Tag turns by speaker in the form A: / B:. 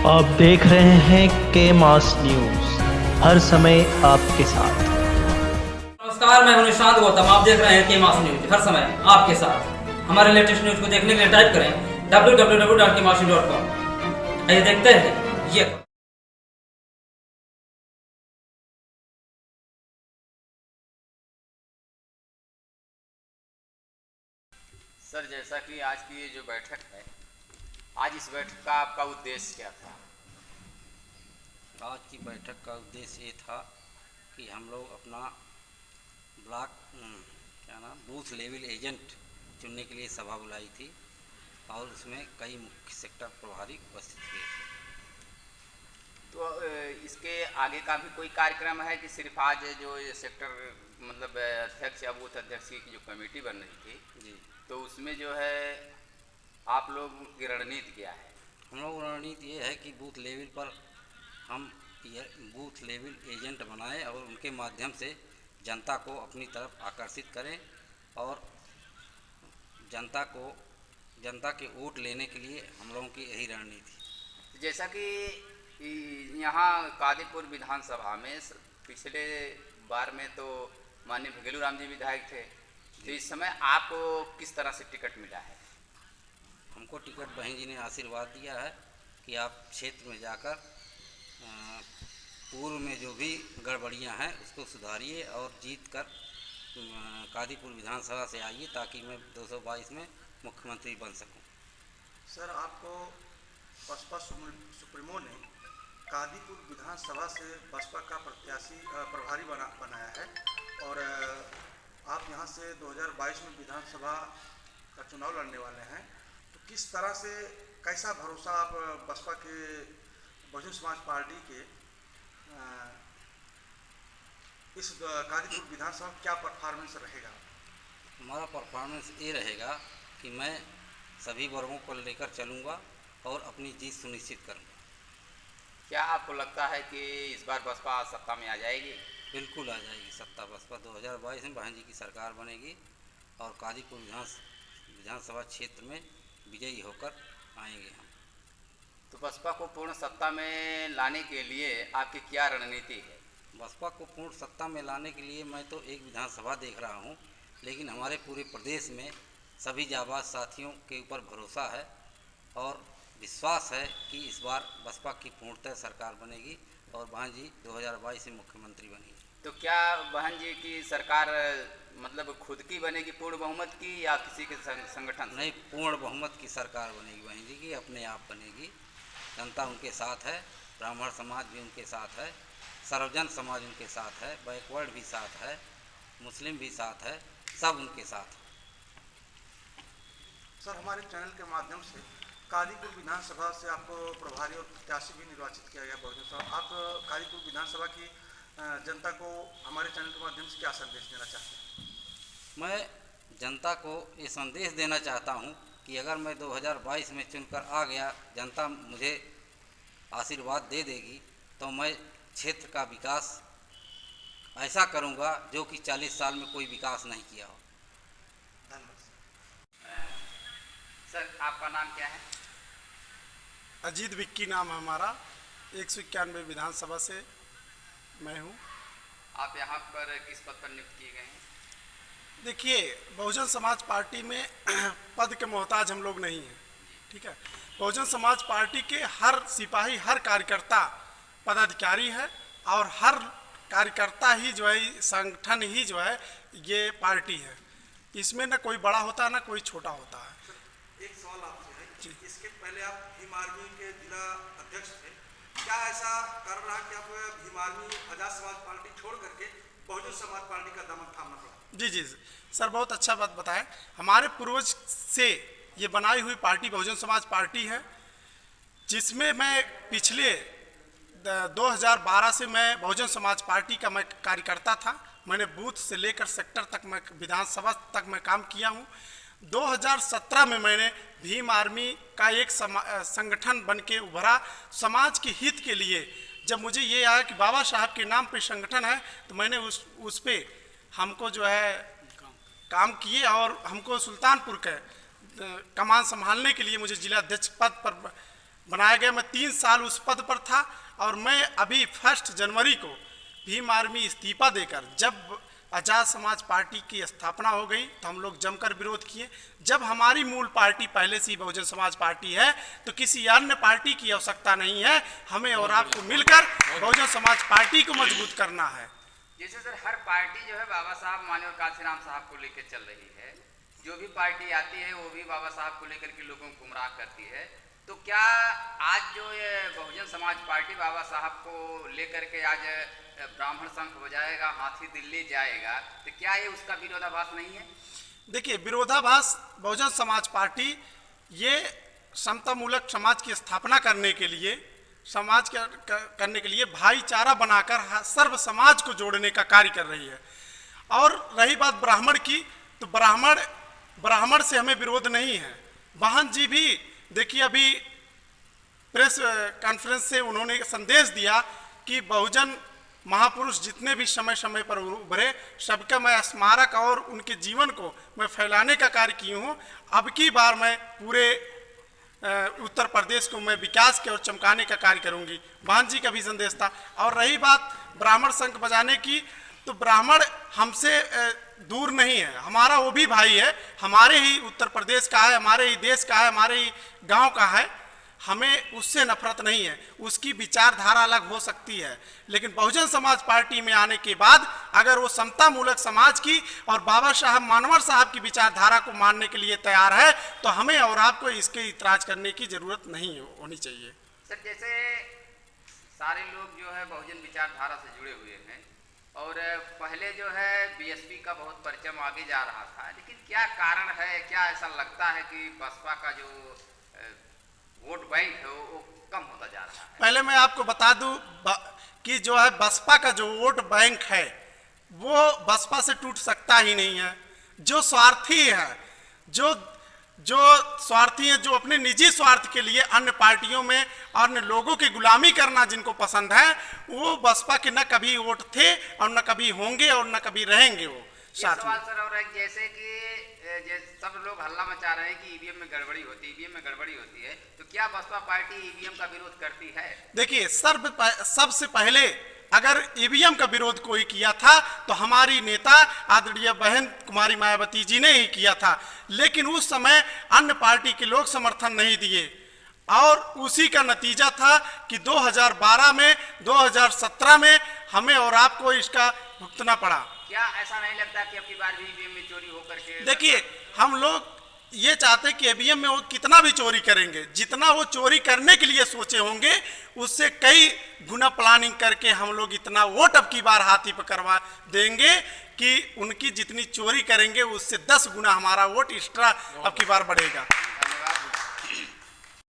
A: आप देख रहे हैं के मास न्यूज, हर समय आपके साथ।
B: नमस्कार, मैं हूं निशांत गौतम। आप देख रहे हैं के मास न्यूज, हर समय आपके साथ। हमारे लेटेस्ट न्यूज को देखने के लिए टाइप करें www.kmasnews.com। आइए देखते हैं ये।
C: सर, जैसा कि आज की ये जो बैठक है, आज इस बैठक का आपका उद्देश्य क्या था?
D: आज की बैठक का उद्देश्य ये था कि हम लोग अपना ब्लॉक बूथ लेवल एजेंट चुनने के लिए सभा बुलाई थी और उसमें कई मुख्य सेक्टर प्रभारी उपस्थित हुए थे।
C: तो इसके आगे का भी कोई कार्यक्रम है कि सिर्फ आज जो ये सेक्टर मतलब अध्यक्ष या बूथ अध्यक्ष की जो कमेटी बन रही थी
D: जी,
C: तो उसमें जो है आप लोग की रणनीति क्या है?
D: हम लोग रणनीति ये है कि बूथ लेवल पर हम बूथ लेवल एजेंट बनाएं और उनके माध्यम से जनता को अपनी तरफ आकर्षित करें और जनता के वोट लेने के लिए हम लोगों की यही रणनीति।
C: जैसा कि यहाँ कादीपुर विधानसभा में पिछले बार में तो माननीय भगेलू राम जी विधायक थे, तो इस समय आपको किस तरह से टिकट मिला है?
D: हमको टिकट बहन जी ने आशीर्वाद दिया है कि आप क्षेत्र में जाकर पूर्व में जो भी गड़बड़ियां हैं उसको सुधारिए और जीत कर कादीपुर विधानसभा से आइए ताकि मैं 222 में मुख्यमंत्री बन सकूं।
E: सर, आपको बसपा सुप्रीमो ने कादीपुर विधानसभा से बसपा का प्रत्याशी प्रभारी बनाया है और आप यहां से 2022 में विधानसभा का चुनाव लड़ने वाले हैं, तो किस तरह से कैसा भरोसा आप बसपा के बहुजन समाज पार्टी के इस कादीपुर विधानसभा क्या परफॉर्मेंस रहेगा?
D: हमारा परफॉर्मेंस ये रहेगा कि मैं सभी वर्गों को लेकर चलूँगा और अपनी जीत सुनिश्चित करूँगा।
C: क्या आपको लगता है कि इस बार बसपा सत्ता में आ जाएगी?
D: बिल्कुल आ जाएगी सत्ता। बसपा 2022 में बहन जी की सरकार बनेगी और कादीपुर विधानसभा क्षेत्र में विजयी होकर आएंगे हम।
C: तो बसपा को पूर्ण सत्ता में लाने के लिए आपकी क्या रणनीति है?
D: बसपा को पूर्ण सत्ता में लाने के लिए मैं तो एक विधानसभा देख रहा हूं, लेकिन हमारे पूरे प्रदेश में सभी जाबाज साथियों के ऊपर भरोसा है और विश्वास है कि इस बार बसपा की पूर्णतः सरकार बनेगी और बहन जी 2022 में मुख्यमंत्री बनेगी।
C: तो क्या बहन जी की सरकार मतलब खुद की बनेगी पूर्ण बहुमत की या किसी के संगठन से?
D: नहीं, पूर्ण बहुमत की सरकार बनेगी बहन जी की, अपने आप बनेगी। जनता उनके साथ है, ब्राह्मण समाज भी उनके साथ है, सर्वजन समाज उनके साथ है, बैकवर्ड भी साथ है, मुस्लिम भी साथ है, सब उनके साथ है।
E: सर, हमारे चैनल के माध्यम से कादीपुर विधानसभा से आपको प्रभारी और प्रत्याशी भी निर्वाचित किया गया बहुजन समाज। आप कादीपुर विधानसभा की जनता को हमारे चैनल के माध्यम से क्या संदेश देना चाहते हैं?
D: मैं जनता को ये संदेश देना चाहता हूँ कि अगर मैं 2022 में चुनकर आ गया, जनता मुझे आशीर्वाद दे देगी तो मैं क्षेत्र का विकास ऐसा करूँगा जो कि 40 साल में कोई विकास नहीं किया हो।
E: धन्यवाद।
C: सर, आपका नाम क्या है?
F: अजीत विक्की नाम है हमारा। 191 विधानसभा से मैं हूँ।
C: आप यहाँ पर किस पद पर नियुक्त किए गए हैं?
F: देखिए, बहुजन समाज पार्टी में पद के मोहताज हम लोग नहीं हैं, ठीक है। बहुजन समाज पार्टी के हर सिपाही, हर कार्यकर्ता पदाधिकारी है और हर कार्यकर्ता ही जो है, संगठन ही जो है ये पार्टी है। इसमें ना कोई बड़ा होता है ना कोई छोटा होता है।
E: एक सवाल आपसे है, इसके पहले आप भीम आर्मी के जिला अध्यक्ष थे, क्या ऐसा कारण रहा कि आप भीम आर्मी आजाद समाज पार्टी छोड़ करके बहुजन समाज पार्टी का दामन थामना पड़ा? जी सर, बहुत अच्छा बात बताएं। हमारे पूर्वज से ये बनाई हुई पार्टी बहुजन समाज पार्टी है, जिसमें मैं पिछले 2012 से मैं बहुजन समाज पार्टी का मैं कार्यकर्ता था। मैंने बूथ से लेकर सेक्टर तक, मैं विधानसभा तक मैं काम किया हूँ। 2017 में मैंने भीम आर्मी का एक संगठन बन के उभरा समाज के हित के लिए। जब मुझे ये आया कि बाबा साहब के नाम पे संगठन है, तो मैंने उस पे हमको जो है काम किए और हमको सुल्तानपुर के कमान संभालने के लिए मुझे जिला अध्यक्ष पद पर
F: बनाया गया। मैं 3 साल उस पद पर था और मैं अभी 1 जनवरी को भीम आर्मी इस्तीफा देकर, जब आज़ाद समाज पार्टी की स्थापना हो गई तो हम लोग जमकर विरोध किए। जब हमारी मूल पार्टी पहले से ही बहुजन समाज पार्टी है तो किसी अन्य पार्टी की आवश्यकता नहीं है, हमें और आपको मिलकर बहुजन समाज पार्टी को मजबूत करना है।
C: जैसे सर हर पार्टी जो है बाबा साहब माननीय कांशीराम साहब को लेकर चल रही है, जो भी पार्टी आती है वो भी बाबा साहब को लेकर के लोगों को गुमराह करती है, तो क्या आज जो ये बहुजन समाज पार्टी बाबा साहब को लेकर के आज ब्राह्मण शंख बजाएगा, हाथी दिल्ली जाएगा, तो क्या ये उसका विरोधाभास नहीं है?
F: देखिए, विरोधाभास बहुजन समाज पार्टी ये समतामूलक समाज की स्थापना करने के लिए, समाज करने के लिए भाईचारा बनाकर सर्व समाज को जोड़ने का कार्य कर रही है। और रही बात ब्राह्मण की, तो ब्राह्मण से हमें विरोध नहीं है। वाहन जी भी देखिए अभी प्रेस कॉन्फ्रेंस से उन्होंने संदेश दिया कि बहुजन महापुरुष जितने भी समय समय पर उभरे सबका मैं स्मारक और उनके जीवन को मैं फैलाने का कार्य की हूँ। अब की बार मैं पूरे उत्तर प्रदेश को मैं विकास के और चमकाने का कार्य करूँगी, वाहन जी का भी संदेश था। और रही बात ब्राह्मण शंख बजाने की, तो ब्राह्मण हमसे दूर नहीं है, हमारा वो भी भाई है, हमारे ही उत्तर प्रदेश का है, हमारे ही देश का है, हमारे ही गांव का है, हमें उससे नफरत नहीं है। उसकी विचारधारा अलग हो सकती है, लेकिन बहुजन समाज पार्टी में आने के बाद अगर वो समतामूलक समाज की और बाबा साहब मानवर साहब की विचारधारा को मानने के लिए तैयार है तो हमें और आपको इसके इतराज करने की जरूरत नहीं होनी चाहिए।
C: सर जैसे सारे लोग जो है बहुजन विचारधारा से जुड़े हुए हैं और पहले जो है बीएसपी का बहुत परचम आगे जा रहा था, लेकिन क्या कारण है, क्या ऐसा लगता है कि बसपा का जो वोट बैंक है वो कम होता जा रहा है?
F: पहले मैं आपको बता दूं कि जो है बसपा का जो वोट बैंक है वो बसपा से टूट सकता ही नहीं है। जो स्वार्थी है, जो स्वार्थी हैं, जो अपने निजी स्वार्थ के लिए अन्य पार्टियों में अन्य लोगों की गुलामी करना जिनको पसंद है, वो बसपा के न कभी वोट थे और न कभी होंगे और न कभी रहेंगे वो साथ में।
C: सवाल सर और एक जैसे कि सब लोग हल्ला मचा रहे हैं कि ईवीएम में गड़बड़ी होती है, तो क्या बसपा पार्टी ईवीएम का विरोध करती है?
F: देखिए, सबसे पहले अगर ईवीएम का विरोध कोई किया था तो हमारी नेता आदरणीय बहन कुमारी मायावती जी ने ही किया था, लेकिन उस समय अन्य पार्टी के लोग समर्थन नहीं दिए और उसी का नतीजा था कि 2012 में 2017 में हमें और आपको इसका भुगतना पड़ा।
C: क्या ऐसा नहीं लगता कि अब की बार भी ईवीएम में चोरी होकर के?
F: देखिए, हम लोग ये चाहते हैं कि ईवीएम में वो कितना भी चोरी करेंगे, जितना वो चोरी करने के लिए सोचे होंगे उससे कई गुना प्लानिंग करके हम लोग इतना वोट अब की बार हाथी पर करवा देंगे कि उनकी जितनी चोरी करेंगे उससे 10 गुना हमारा वोट एक्स्ट्रा अब की बार बढ़ेगा।